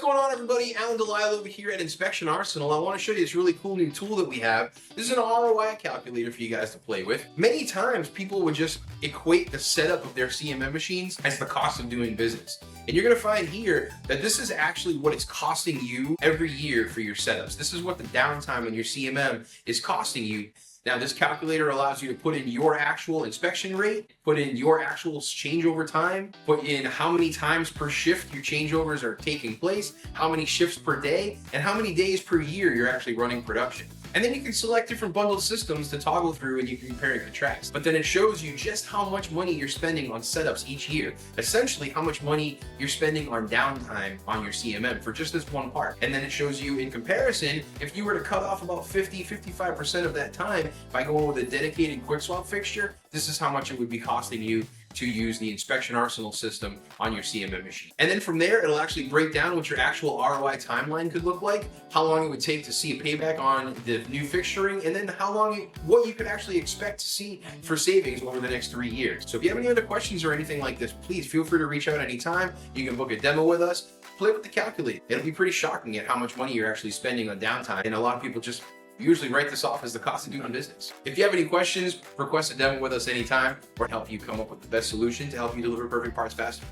going on, everybody? Alan Delisle over here at Inspection Arsenal. I want to show you this really cool new tool that we have. This is an ROI calculator for you guys to play with. Many times people would just equate the setup of their CMM machines as the cost of doing business. And you're going to find here that this is actually what it's costing you every year for your setups. This is what the downtime on your CMM is costing you. Now, this calculator allows you to put in your actual inspection rate, put in your actual changeover time, put in how many times per shift your changeovers are taking place, how many shifts per day, and how many days per year you're actually running production. And then you can select different bundled systems to toggle through and you can compare and contrast. But then it shows you just how much money you're spending on setups each year. Essentially, how much money you're spending on downtime on your CMM for just this one part. And then it shows you in comparison, if you were to cut off about 50-55% of that time by going with a dedicated quick swap fixture, this is how much it would be costing you to use the Inspection Arsenal system on your CMM machine. And then from there, it'll actually break down what your actual ROI timeline could look like, how long it would take to see a payback on the new fixturing, and then what you could actually expect to see for savings over the next 3 years. So if you have any other questions or anything like this, please feel free to reach out anytime. You can book a demo with us, play with the calculator. It'll be pretty shocking at how much money you're actually spending on downtime, and a lot of people just usually write this off as the cost of doing business. If you have any questions, request a demo with us anytime or help you come up with the best solution to help you deliver perfect parts faster.